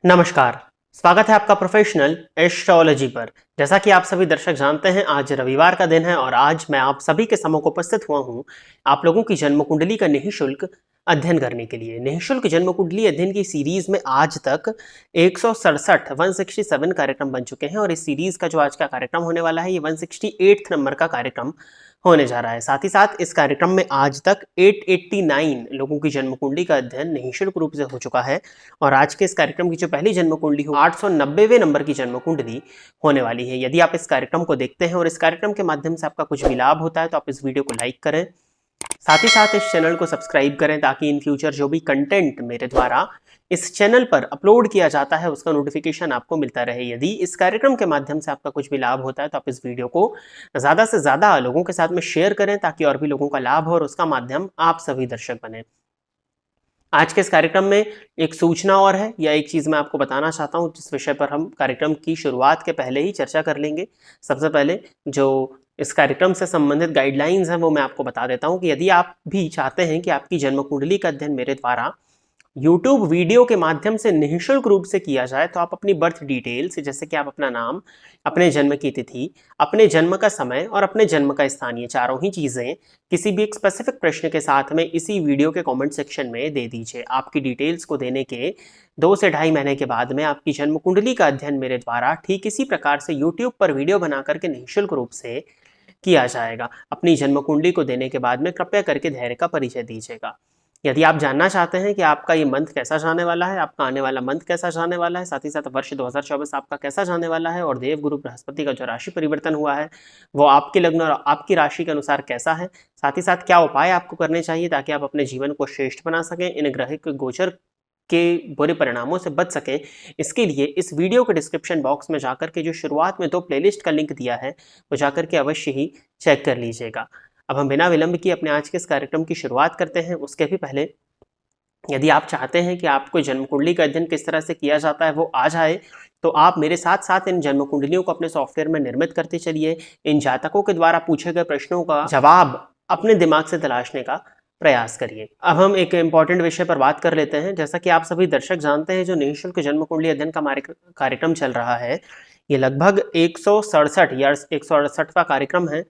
नमस्कार। स्वागत है आपका प्रोफेशनल एस्ट्रोलॉजी पर। जैसा कि आप सभी दर्शक जानते हैं, आज रविवार का दिन है और आज मैं आप सभी के सम्मुख उपस्थित हुआ हूं आप लोगों की जन्म कुंडली का निःशुल्क अध्ययन करने के लिए। निःशुल्क जन्म कुंडली अध्ययन की सीरीज में आज तक 167 कार्यक्रम बन चुके हैं और इस सीरीज का जो आज का कार्यक्रम होने वाला है, ये 168 नंबर का कार्यक्रम होने जा रहा है। साथ ही साथ इस कार्यक्रम में आज तक 889 लोगों की जन्म कुंडली का अध्ययन निःशुल्क रूप से हो चुका है और आज के इस कार्यक्रम की जो पहली जन्म कुंडली हो 890वें नंबर की जन्म कुंडली होने वाली है। यदि आप इस कार्यक्रम को देखते हैं और इस कार्यक्रम के माध्यम से आपका कुछ भी लाभ होता है तो आप इस वीडियो को लाइक करें, साथ ही साथ इस चैनल को सब्सक्राइब करें ताकि इन फ्यूचर जो भी कंटेंट मेरे द्वारा इस चैनल पर अपलोड किया जाता है उसका नोटिफिकेशन आपको मिलता रहे। यदि इस कार्यक्रम के माध्यम से आपका कुछ भी लाभ होता है तो आप इस वीडियो को ज़्यादा से ज़्यादा लोगों के साथ में शेयर करें ताकि और भी लोगों का लाभ हो और उसका माध्यम आप सभी दर्शक बने। आज के इस कार्यक्रम में एक सूचना और है या एक चीज़ मैं आपको बताना चाहता हूं जिस विषय पर हम कार्यक्रम की शुरुआत के पहले ही चर्चा कर लेंगे। सबसे पहले जो इस कार्यक्रम से संबंधित गाइडलाइंस हैं वो मैं आपको बता देता हूं कि यदि आप भी चाहते हैं कि आपकी जन्म कुंडली का अध्ययन मेरे द्वारा यूट्यूब वीडियो के माध्यम से निःशुल्क रूप से किया जाए तो आप अपनी बर्थ डिटेल्स जैसे कि आप अपना नाम, अपने जन्म की तिथि, अपने जन्म का समय और अपने जन्म का स्थान, ये चारों ही चीज़ें किसी भी एक स्पेसिफिक प्रश्न के साथ में इसी वीडियो के कमेंट सेक्शन में दे दीजिए। आपकी डिटेल्स को देने के 2 से ढाई महीने के बाद में आपकी जन्म कुंडली का अध्ययन मेरे द्वारा ठीक इसी प्रकार से यूट्यूब पर वीडियो बना करके निःशुल्क रूप से किया जाएगा। अपनी जन्म कुंडली को देने के बाद में कृपया करके धैर्य का परिचय दीजिएगा। यदि आप जानना चाहते हैं कि आपका ये मंथ कैसा जाने वाला है, आपका आने वाला मंथ कैसा जाने वाला है, साथ ही साथ वर्ष 2024 आपका कैसा जाने वाला है और देवगुरु बृहस्पति का जो राशि परिवर्तन हुआ है वो आपके लग्न और आपकी राशि के अनुसार कैसा है, साथ ही साथ क्या उपाय आपको करने चाहिए ताकि आप अपने जीवन को श्रेष्ठ बना सकें, इन ग्रह के गोचर के बुरे परिणामों से बच सकें, इसके लिए इस वीडियो के डिस्क्रिप्शन बॉक्स में जाकर के जो शुरुआत में 2 प्लेलिस्ट का लिंक दिया है वो जाकर के अवश्य ही चेक कर लीजिएगा। अब हम बिना विलंब किए अपने आज के इस कार्यक्रम की शुरुआत करते हैं। उसके भी पहले यदि आप चाहते हैं कि आपको जन्म कुंडली का अध्ययन किस तरह से किया जाता है वो आ जाए तो आप मेरे साथ साथ इन जन्म कुंडलियों को अपने सॉफ्टवेयर में निर्मित करते चलिए। इन जातकों के द्वारा पूछे गए प्रश्नों का जवाब अपने दिमाग से तलाशने का प्रयास करिए। अब हम एक इम्पॉर्टेंट विषय पर बात कर लेते हैं। जैसा कि आप सभी दर्शक जानते हैं, जो निःशुल्क जन्म कुंडली अध्ययन का कार्यक्रम चल रहा है ये लगभग 167 या 168वां कार्यक्रम है।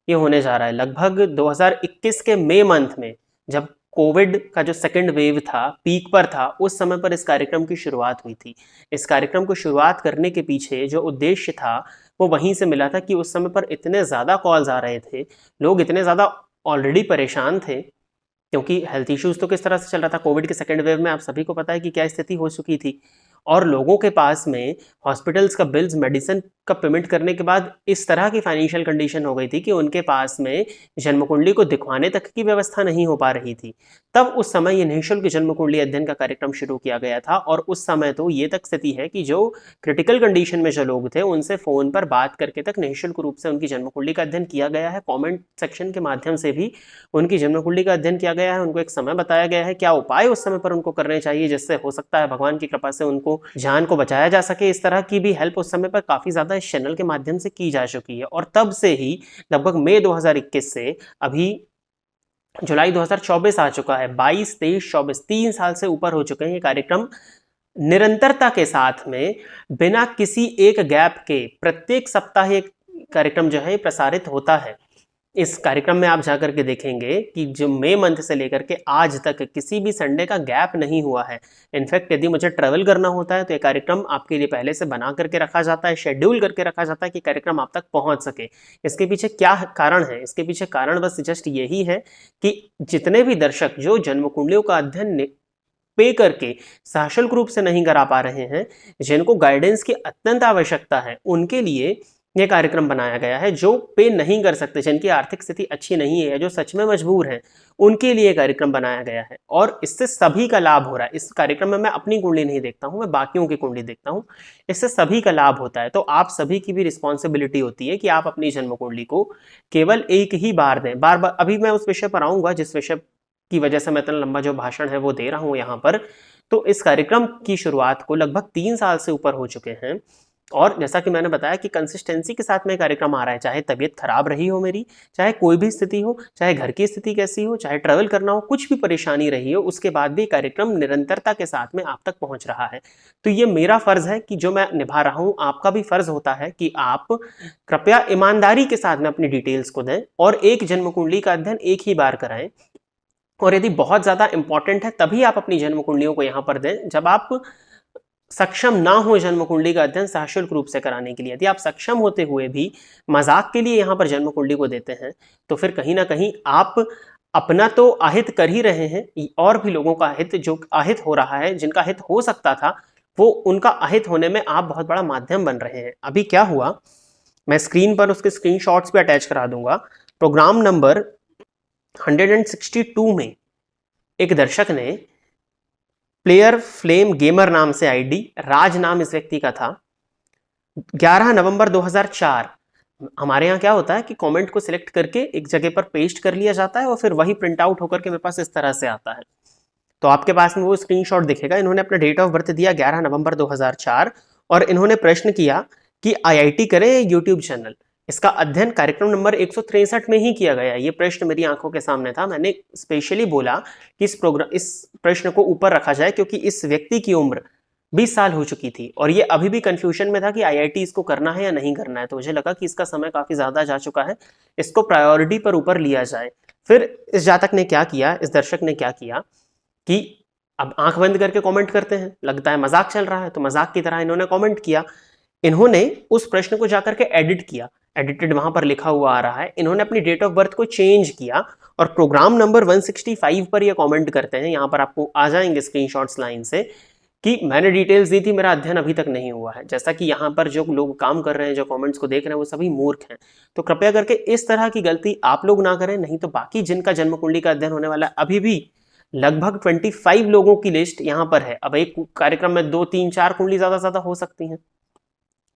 ये होने जा रहा है लगभग 2021 के मई मंथ में, जब कोविड का जो सेकंड वेव था, पीक पर था, उस समय पर इस कार्यक्रम की शुरुआत हुई थी। इस कार्यक्रम को शुरुआत करने के पीछे जो उद्देश्य था वो वहीं से मिला था कि उस समय पर इतने ज़्यादा कॉल्स आ रहे थे, लोग इतने ज़्यादा ऑलरेडी परेशान थे क्योंकि हेल्थ इश्यूज़ तो किस तरह से चल रहा था। कोविड के सेकंड वेव में आप सभी को पता है कि क्या स्थिति हो चुकी थी और लोगों के पास में हॉस्पिटल्स का बिल्स, मेडिसिन का पेमेंट करने के बाद इस तरह की फाइनेंशियल कंडीशन हो गई थी कि उनके पास में जन्म कुंडली को दिखवाने तक की व्यवस्था नहीं हो पा रही थी। तब उस समय ये निःशुल्क जन्म कुंडली अध्ययन का कार्यक्रम शुरू किया गया था और उस समय तो ये तक स्थिति है कि जो क्रिटिकल कंडीशन में जो लोग थे उनसे फ़ोन पर बात करके तक निःशुल्क रूप से उनकी जन्म कुंडली का अध्ययन किया गया है। कॉमेंट सेक्शन के माध्यम से भी उनकी जन्म कुंडली का अध्ययन किया गया है। उनको एक समय बताया गया है, क्या उपाय उस समय पर उनको करने चाहिए जिससे हो सकता है भगवान की कृपा से उनको जान को बचाया जा सके। इस तरह की भी हेल्प उस समय पर काफ़ी ज़्यादा इस चैनल के माध्यम से की जा चुकी है और तब से ही लगभग मई 2021 से अभी जुलाई 2024 आ चुका है। 22, 23, 24 3 साल से ऊपर हो चुके हैं। ये कार्यक्रम निरंतरता के साथ में बिना किसी एक गैप के प्रत्येक सप्ताह एक कार्यक्रम जो है प्रसारित होता है। इस कार्यक्रम में आप जाकर के देखेंगे कि जो मई मंथ से लेकर के आज तक किसी भी संडे का गैप नहीं हुआ है। इनफैक्ट यदि मुझे ट्रैवल करना होता है तो ये कार्यक्रम आपके लिए पहले से बना करके रखा जाता है, शेड्यूल करके रखा जाता है कि कार्यक्रम आप तक पहुंच सके। इसके पीछे क्या कारण है? इसके पीछे कारण बस जस्ट यही है कि जितने भी दर्शक जो जन्म कुंडलियों का अध्ययन पे करके सशुल्क रूप से नहीं करा पा रहे हैं, जिनको गाइडेंस की अत्यंत आवश्यकता है, उनके लिए ये कार्यक्रम बनाया गया है। जो पे नहीं कर सकते, जिनकी आर्थिक स्थिति अच्छी नहीं है, जो सच में मजबूर हैं, उनके लिए कार्यक्रम बनाया गया है और इससे सभी का लाभ हो रहा है। इस कार्यक्रम में मैं अपनी कुंडली नहीं देखता हूं, मैं बाकियों की कुंडली देखता हूं। इससे सभी का लाभ होता है। तो आप सभी की भी रिस्पॉन्सिबिलिटी होती है कि आप अपनी जन्म कुंडली को केवल एक ही बार दें। बार बार अभी मैं उस विषय पर आऊंगा जिस विषय की वजह से मैं इतना लंबा जो भाषण है वो दे रहा हूं यहाँ पर। तो इस कार्यक्रम की शुरुआत को लगभग 3 साल से ऊपर हो चुके हैं और जैसा कि मैंने बताया कि कंसिस्टेंसी के साथ में कार्यक्रम आ रहा है, चाहे तबीयत खराब रही हो मेरी, चाहे कोई भी स्थिति हो, चाहे घर की स्थिति कैसी हो, चाहे ट्रेवल करना हो, कुछ भी परेशानी रही हो, उसके बाद भी कार्यक्रम निरंतरता के साथ में आप तक पहुंच रहा है। तो ये मेरा फर्ज है कि जो मैं निभा रहा हूं, आपका भी फर्ज होता है कि आप कृपया ईमानदारी के साथ में अपनी डिटेल्स को दें और एक जन्म कुंडली का अध्ययन एक ही बार कराएं। और यदि बहुत ज्यादा इंपॉर्टेंट है तभी आप अपनी जन्म कुंडलियों को यहां पर दें। जब आप सक्षम ना हो जन्म कुंडली का अध्ययन सशुल्क रूप से कराने के लिए, यदि आप सक्षम होते हुए भी मजाक के लिए यहाँ पर जन्म कुंडली को देते हैं, तो फिर कहीं ना कहीं आप अपना तो अहित कर ही रहे हैं और भी लोगों का हित, जो अहित हो रहा है, जिनका हित हो सकता था, वो उनका अहित होने में आप बहुत बड़ा माध्यम बन रहे हैं। अभी क्या हुआ, मैं स्क्रीन पर उसके स्क्रीनशॉट्स भी अटैच करा दूंगा। प्रोग्राम नंबर 162 में एक दर्शक ने प्लेयर फ्लेम गेमर नाम से आईडी, राज नाम इस व्यक्ति का था, 11 नवंबर 2004। हमारे यहाँ क्या होता है कि कमेंट को सिलेक्ट करके एक जगह पर पेस्ट कर लिया जाता है और फिर वही प्रिंट आउट होकर के मेरे पास इस तरह से आता है। तो आपके पास में वो स्क्रीनशॉट दिखेगा। इन्होंने अपना डेट ऑफ बर्थ दिया 11 नवंबर 2004 और इन्होंने प्रश्न किया कि आईआईटी करें यूट्यूब चैनल। इसका अध्ययन कार्यक्रम नंबर 163 में ही किया गया। ये प्रश्न मेरी आंखों के सामने था। मैंने स्पेशली बोला कि इस प्रश्न को ऊपर रखा जाए क्योंकि इस व्यक्ति की उम्र 20 साल हो चुकी थी और ये अभी भी कंफ्यूजन में था कि आईआईटी इसको करना है या नहीं करना है। तो मुझे लगा कि इसका समय काफी ज्यादा जा चुका है, इसको प्रायोरिटी पर ऊपर लिया जाए। फिर इस जातक ने क्या किया, इस दर्शक ने क्या किया कि अब आंख बंद करके कमेंट करते हैं, लगता है मजाक चल रहा है, तो मजाक की तरह इन्होंने कमेंट किया। इन्होंने उस प्रश्न को जाकर के एडिट किया, एडिटेड वहां पर लिखा हुआ आ रहा है। इन्होंने अपनी डेट ऑफ बर्थ को चेंज किया और प्रोग्राम नंबर 165 पर ये कमेंट करते हैं। यहां पर आपको आ जाएंगे स्क्रीनशॉट्स लाइन से कि मैंने डिटेल्स दी थी, मेरा अध्ययन अभी तक नहीं हुआ है। जैसा कि यहाँ पर जो लोग काम कर रहे हैं, जो कमेंट्स को देख रहे हैं, वो सभी मूर्ख हैं। तो कृपया करके इस तरह की गलती आप लोग ना करें, नहीं तो बाकी जिनका जन्म कुंडली का अध्ययन होने वाला है, अभी भी लगभग 25 लोगों की लिस्ट यहाँ पर है। अब एक कार्यक्रम में 2 3 4 कुंडली ज्यादा हो सकती हैं,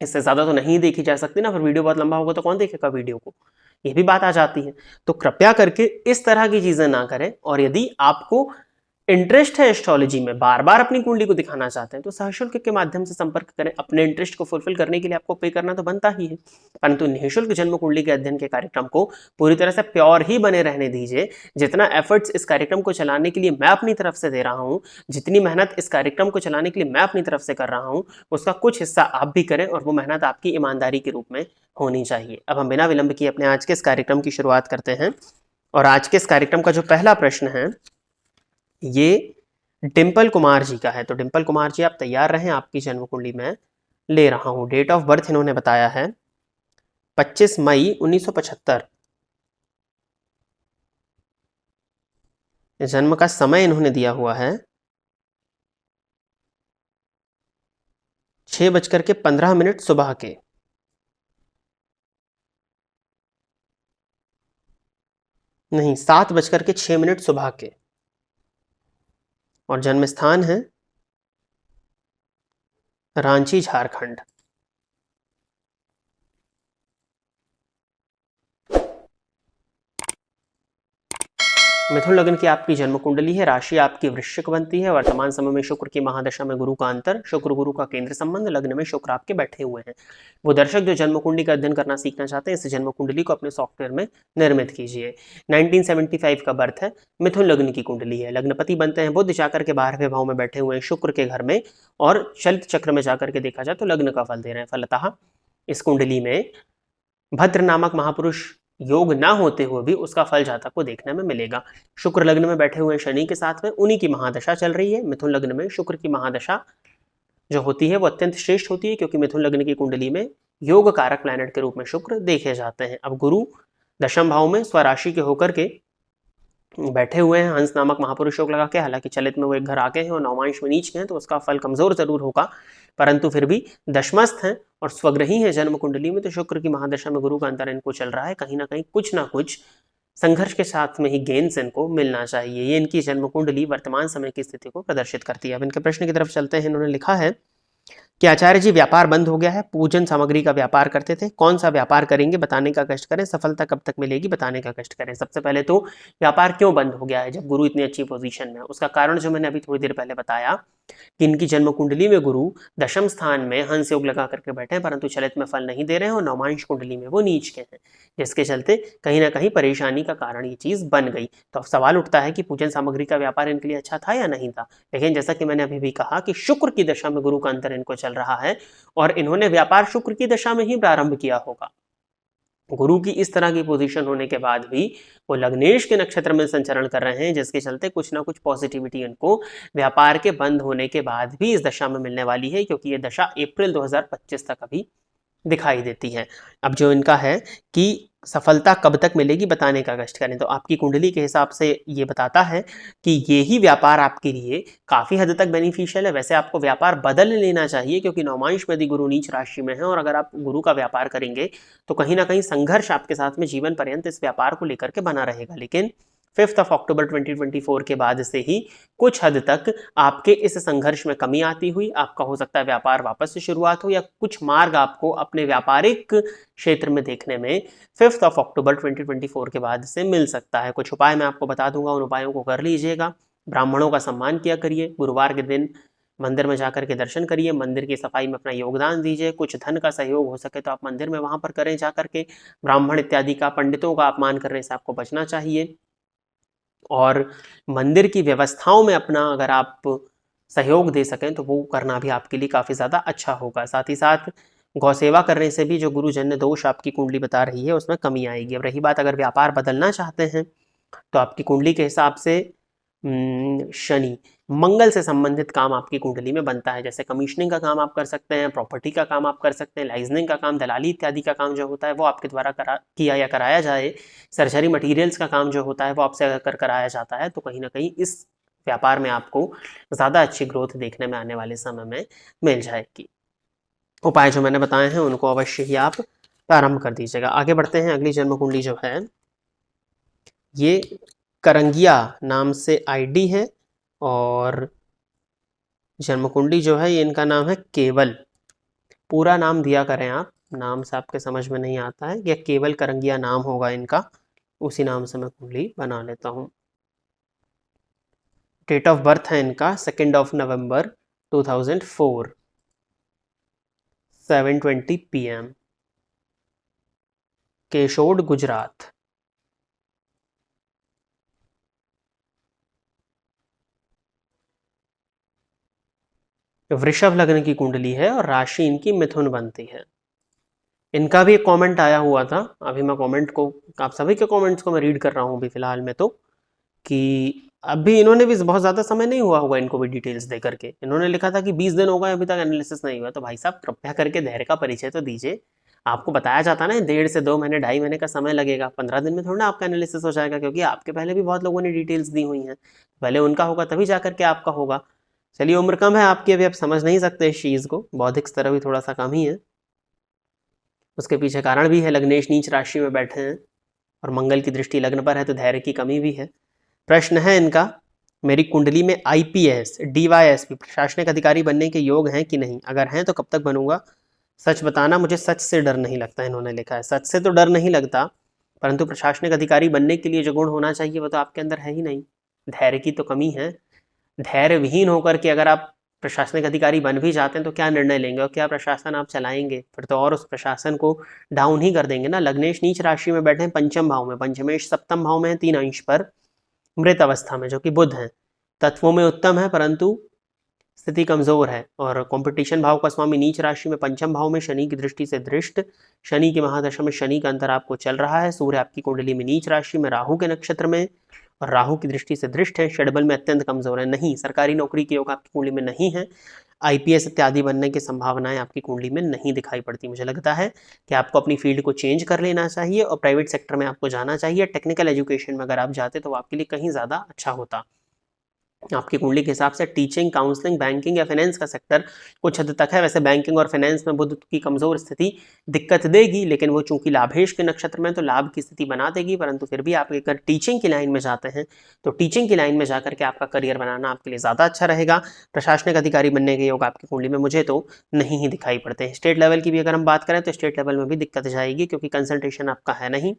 इससे ज्यादा तो नहीं देखी जा सकती ना, फिर वीडियो बहुत लंबा होगा तो कौन देखेगा वीडियो को, ये भी बात आ जाती है। तो कृपया करके इस तरह की चीजें ना करें। और यदि आपको इंटरेस्ट है एस्ट्रोलॉजी में, बार बार अपनी कुंडली को दिखाना चाहते हैं, तो सशुल्क के माध्यम से संपर्क करें। अपने इंटरेस्ट को फुलफिल करने के लिए आपको पे करना तो बनता ही है, परंतु निःशुल्क जन्म कुंडली के अध्ययन के कार्यक्रम को पूरी तरह से प्योर ही बने रहने दीजिए। जितना एफर्ट्स इस कार्यक्रम को चलाने के लिए मैं अपनी तरफ से दे रहा हूं, जितनी मेहनत इस कार्यक्रम को चलाने के लिए मैं अपनी तरफ से कर रहा हूं, उसका कुछ हिस्सा आप भी करें और वो मेहनत आपकी ईमानदारी के रूप में होनी चाहिए। अब हम बिना विलंब किए अपने आज के इस कार्यक्रम की शुरुआत करते हैं। और आज के इस कार्यक्रम का जो पहला प्रश्न है ये डिंपल कुमार जी का है। तो डिंपल कुमार जी आप तैयार रहें, आपकी जन्म कुंडली में ले रहा हूं। डेट ऑफ बर्थ इन्होंने बताया है 25 मई 1975। जन्म का समय इन्होंने दिया हुआ है 6:15 सुबह के। नहीं, 7:06 सुबह के। और जन्म स्थान है रांची, झारखंड। मिथुन लग्न की आपकी जन्म कुंडली है, राशि आपकी वृश्चिक बनती है। वर्तमान समय में शुक्र की महादशा में गुरु का अंतर, शुक्र गुरु का केंद्र संबंध, लग्न में शुक्र आपके बैठे हुए हैं। वो दर्शक जो जन्म कुंडली का अध्ययन करना सीखना चाहते हैं, इस जन्म कुंडली को अपने सॉफ्टवेयर में निर्मित कीजिए। 1975 का बर्थ है, मिथुन लग्न की कुंडली है। लग्नपति बनते हैं बुध, जाकर के 12वें भाव में बैठे हुए हैं शुक्र के घर में, और चलित चक्र में जाकर के देखा जाए तो लग्न का फल दे रहे हैं। फलतः इस कुंडली में भद्र नामक महापुरुष योग ना होते हुए भी उसका फल जातक को देखने में मिलेगा। शुक्र लग्न में बैठे हुए शनि के साथ में उन्हीं की महादशा चल रही है। मिथुन लग्न में शुक्र की महादशा जो होती है वो अत्यंत श्रेष्ठ होती है, क्योंकि मिथुन लग्न की कुंडली में योग कारक प्लैनेट के रूप में शुक्र देखे जाते हैं। अब गुरु दशम भाव में स्वराशि के होकर के बैठे हुए हैं हंस नामक महापुरुष योग लगा के। हालांकि चलित में वो एक घर आके हैं और नवमांश में नीच हैं, तो उसका फल कमजोर जरूर होगा, परंतु फिर भी दशमस्थ हैं और स्वग्रही है जन्म कुंडली में। तो शुक्र की महादशा में गुरु का अंतर इनको चल रहा है, कहीं ना कहीं कुछ ना कुछ संघर्ष के साथ में ही गेंस इनको मिलना चाहिए। ये इनकी जन्म कुंडली वर्तमान समय की स्थिति को प्रदर्शित करती है। अब इनके प्रश्न की तरफ चलते हैं। इन्होंने लिखा है कि आचार्य जी व्यापार बंद हो गया है, पूजन सामग्री का व्यापार करते थे, कौन सा व्यापार करेंगे बताने का कष्ट करें, सफलता कब तक मिलेगी बताने का कष्ट करें। सबसे पहले तो व्यापार क्यों बंद हो गया है जब गुरु इतनी अच्छी पोजीशन में है, उसका कारण जो मैंने अभी थोड़ी देर पहले बताया कि इनकी जन्म कुंडली में गुरु दशम स्थान में हंस योग लगा करके बैठे हैं, परंतु चलित में फल नहीं दे रहे हैं और नवमांश कुंडली में वो नीच के हैं, जिसके चलते कहीं ना कहीं परेशानी का कारण ये चीज बन गई। तो अब सवाल उठता है कि पूजन सामग्री का व्यापार इनके लिए अच्छा था या नहीं था। लेकिन जैसा कि मैंने अभी भी कहा कि शुक्र की दशा में गुरु का अंतर इनको चल रहा है और इन्होंने व्यापार शुक्र की दशा में ही प्रारंभ किया होगा। गुरु की इस तरह की पोजीशन होने के बाद भी वो लग्नेश के नक्षत्र में संचरण कर रहे हैं, जिसके चलते कुछ ना कुछ पॉजिटिविटी इनको व्यापार के बंद होने के बाद भी इस दशा में मिलने वाली है, क्योंकि ये दशा अप्रैल 2025 तक अभी दिखाई देती है। अब जो इनका है कि सफलता कब तक मिलेगी बताने का कष्ट करें, तो आपकी कुंडली के हिसाब से ये बताता है कि ये ही व्यापार आपके लिए काफी हद तक बेनिफिशियल है। वैसे आपको व्यापार बदल लेना चाहिए, क्योंकि नवमांश में यदि गुरु नीच राशि में है और अगर आप गुरु का व्यापार करेंगे तो कहीं ना कहीं संघर्ष आपके साथ में जीवन पर्यंत इस व्यापार को लेकर के बना रहेगा। लेकिन 5 अक्टूबर 2024 के बाद से ही कुछ हद तक आपके इस संघर्ष में कमी आती हुई आपका हो सकता है व्यापार वापस से शुरुआत हो, या कुछ मार्ग आपको अपने व्यापारिक क्षेत्र में देखने में 5 अक्टूबर 2024 के बाद से मिल सकता है। कुछ उपाय मैं आपको बता दूंगा, उन उपायों को कर लीजिएगा। ब्राह्मणों का सम्मान किया करिए, गुरुवार के दिन मंदिर में जाकर के दर्शन करिए, मंदिर की सफाई में अपना योगदान दीजिए, कुछ धन का सहयोग हो सके तो आप मंदिर में वहां पर करें जाकर के। ब्राह्मण इत्यादि का, पंडितों का अपमान करने से आपको बचना चाहिए और मंदिर की व्यवस्थाओं में अपना अगर आप सहयोग दे सकें तो वो करना भी आपके लिए काफ़ी ज़्यादा अच्छा होगा। साथ ही साथ गौ सेवा करने से भी जो गुरुजन्य दोष आपकी कुंडली बता रही है उसमें कमी आएगी। अब रही बात अगर व्यापार बदलना चाहते हैं तो आपकी कुंडली के हिसाब से शनि मंगल से संबंधित काम आपकी कुंडली में बनता है, जैसे कमीशनिंग का काम आप कर सकते हैं, प्रॉपर्टी का काम आप कर सकते हैं, लाइजनिंग का काम, दलाली इत्यादि का काम जो होता है वो आपके द्वारा किया या कराया जाए, सर्जरी मटेरियल्स का काम जो होता है वो आपसे अगर कराया जाता है तो कहीं ना कहीं इस व्यापार में आपको ज़्यादा अच्छी ग्रोथ देखने में आने वाले समय में मिल जाएगी। उपाय जो मैंने बताए हैं उनको अवश्य ही आप प्रारंभ कर दीजिएगा। आगे बढ़ते हैं। अगली जन्म कुंडली जो है ये करंगिया नाम से आईडी है और जन्म कुंडली जो है ये इनका नाम है केवल। पूरा नाम दिया करें आप, नाम से आपके समझ में नहीं आता है, या केवल करंगिया नाम होगा इनका, उसी नाम से मैं कुंडली बना लेता हूँ। डेट ऑफ बर्थ है इनका 2 नवंबर 2004, 7:20 PM, केशोद गुजरात। वृषभ लग्न की कुंडली है और राशि इनकी मिथुन बनती है। इनका भी एक कमेंट आया हुआ था, अभी मैं कमेंट को, आप सभी के कमेंट्स को मैं रीड कर रहा हूँ अभी फिलहाल में, तो कि अभी इन्होंने भी बहुत ज़्यादा समय नहीं हुआ होगा इनको भी डिटेल्स दे करके, इन्होंने लिखा था कि 20 दिन हो गए अभी तक एनालिसिस नहीं हुआ। तो भाई साहब कृपया करके धैर्य का परिचय तो दीजिए। आपको बताया जाता ना 1.5 से 2 महीने 2.5 महीने का समय लगेगा, 15 दिन में थोड़ा ना आपका एनालिसिस हो जाएगा, क्योंकि आपके पहले भी बहुत लोगों ने डिटेल्स दी हुई हैं, पहले उनका होगा तभी जा करके आपका होगा। चलिए उम्र कम है आपकी, अभी आप समझ नहीं सकते इस चीज़ को, बौद्धिक स्तर भी थोड़ा सा कम ही है, उसके पीछे कारण भी है, लग्नेश नीच राशि में बैठे हैं और मंगल की दृष्टि लग्न पर है, तो धैर्य की कमी भी है। प्रश्न है इनका, मेरी कुंडली में IPS DYSP प्रशासनिक अधिकारी बनने के योग हैं कि नहीं, अगर हैं तो कब तक बनूंगा, सच बताना, मुझे सच से डर नहीं लगता। इन्होंने लिखा है सच से तो डर नहीं लगता, परंतु प्रशासनिक अधिकारी बनने के लिए जो गुण होना चाहिए वो तो आपके अंदर है ही नहीं, धैर्य की तो कमी है। धैर्य विहीन होकर के अगर आप प्रशासनिक अधिकारी बन भी जाते हैं तो क्या निर्णय लेंगे और क्या प्रशासन आप चलाएंगे, फिर तो और उस प्रशासन को डाउन ही कर देंगे ना। लग्नेश नीच राशि में बैठे हैं पंचम भाव में, पंचमेश सप्तम भाव में है 3 अंश पर मृत अवस्था में, जो कि बुध है, तत्वों में उत्तम है परंतु स्थिति कमजोर है। और कंपटीशन भाव का स्वामी नीच राशि में पंचम भाव में शनि की दृष्टि से दृष्ट, शनि की महादशा में शनि का अंतर आपको चल रहा है। सूर्य आपकी कुंडली में नीच राशि में राहु के नक्षत्र में और राहु की दृष्टि से दृष्ट है, षडबल में अत्यंत कमजोर है, नहीं सरकारी नौकरी के योग आपकी कुंडली में नहीं है, IPS इत्यादि बनने की संभावनाएं आपकी कुंडली में नहीं दिखाई पड़ती। मुझे लगता है कि आपको अपनी फील्ड को चेंज कर लेना चाहिए और प्राइवेट सेक्टर में आपको जाना चाहिए, टेक्निकल एजुकेशन में अगर आप जाते तो आपके लिए कहीं ज़्यादा अच्छा होता। आपकी कुंडली के हिसाब से टीचिंग, काउंसलिंग, बैंकिंग या फाइनेंस का सेक्टर कुछ हद तक है। वैसे बैंकिंग और फाइनेंस में बुध की कमजोर स्थिति दिक्कत देगी, लेकिन वो चूंकि लाभेश के नक्षत्र में तो लाभ की स्थिति बना देगी। परंतु फिर भी आप अगर टीचिंग की लाइन में जाते हैं तो टीचिंग की लाइन में जाकर के आपका करियर बनाना आपके लिए ज़्यादा अच्छा रहेगा। प्रशासनिक अधिकारी बनने के योग आपकी कुंडली में मुझे तो नहीं ही दिखाई पड़ते हैं। स्टेट लेवल की भी अगर हम बात करें तो स्टेट लेवल में भी दिक्कत जाएगी, क्योंकि कंसंट्रेशन आपका है नहीं।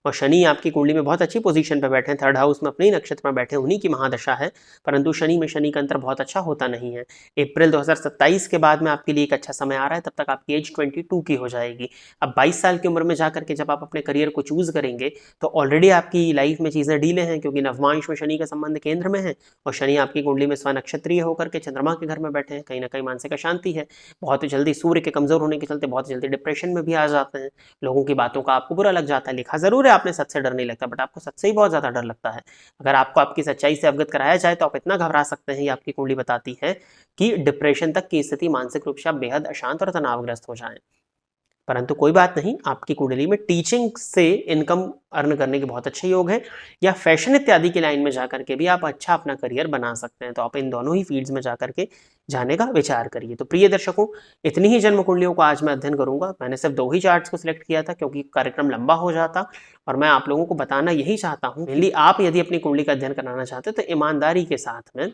और शनि आपकी कुंडली में बहुत अच्छी पोजीशन पर बैठे हैं, थर्ड हाउस में अपने ही नक्षत्र में बैठे, उन्हीं की महादशा है। परंतु शनि में शनि का अंतर बहुत अच्छा होता नहीं है। अप्रैल 2027 के बाद में आपके लिए एक अच्छा समय आ रहा है, तब तक आपकी एज 22 की हो जाएगी। अब 22 साल की उम्र में जाकर के जब आप अपने करियर को चूज करेंगे तो ऑलरेडी आपकी लाइफ में चीजें डीले हैं, क्योंकि नवमांश में शनि का संबंध केंद्र में है और शनि आपकी कुंडली में स्वनक्षत्रीय होकर के चंद्रमा के घर में बैठे हैं। कहीं ना कहीं मानसिक अशांति है, बहुत जल्दी सूर्य के कमजोर होने के चलते बहुत जल्दी डिप्रेशन में भी आ जाते हैं। लोगों की बातों का आपको बुरा लग जाता है। लिखा जरूर है आपने सच से डर नहीं लगता, बट आपको सच से ही बहुत ज्यादा डर लगता है। अगर आपको आपकी सच्चाई से अवगत कराया जाए तो आप इतना घबरा सकते हैं, ये आपकी कुंडली बताती है कि डिप्रेशन तक की स्थिति, मानसिक रूप से आप बेहद अशांत और तनावग्रस्त हो जाएं। परंतु कोई बात नहीं, आपकी कुंडली में टीचिंग से इनकम अर्न करने के बहुत अच्छे योग हैं, या फैशन इत्यादि की लाइन में जाकर के भी आप अच्छा अपना करियर बना सकते हैं। तो आप इन दोनों ही फील्ड्स में जाकर के जाने का विचार करिए। तो प्रिय दर्शकों, इतनी ही जन्म कुंडलियों को आज मैं अध्ययन करूंगा। मैंने सिर्फ 2 ही चार्ट्स को सिलेक्ट किया था, क्योंकि कार्यक्रम लंबा हो जाता और मैं आप लोगों को बताना यही चाहता हूँ। मेनली आप यदि अपनी कुंडली का अध्ययन कराना चाहते हैं तो ईमानदारी के साथ में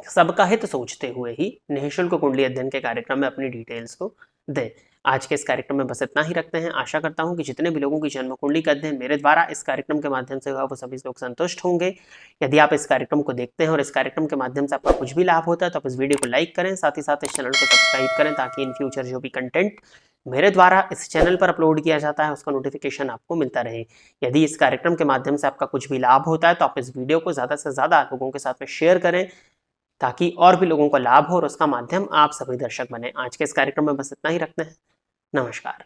सबका हित सोचते हुए ही निःशुल्क कुंडली अध्ययन के कार्यक्रम में अपनी डिटेल्स को दें। आज के इस कार्यक्रम में बस इतना ही रखते हैं। आशा करता हूं कि जितने भी लोगों की जन्म कुंडली का अध्ययन मेरे द्वारा इस कार्यक्रम के माध्यम से हुआ वो सभी लोग संतुष्ट होंगे। यदि आप इस कार्यक्रम को देखते हैं और इस कार्यक्रम के माध्यम से आपका कुछ भी लाभ होता है तो आप इस वीडियो को लाइक करें, साथ ही साथ इस चैनल को सब्सक्राइब करें, ताकि इन फ्यूचर जो भी कंटेंट मेरे द्वारा इस चैनल पर अपलोड किया जाता है उसका नोटिफिकेशन आपको मिलता रहे। यदि इस कार्यक्रम के माध्यम से आपका कुछ भी लाभ होता है तो आप इस वीडियो को ज़्यादा से ज़्यादा लोगों के साथ में शेयर करें, ताकि और भी लोगों को लाभ हो और उसका माध्यम आप सभी दर्शक बने। आज के इस कार्यक्रम में बस इतना ही रखते हैं। नमस्कार।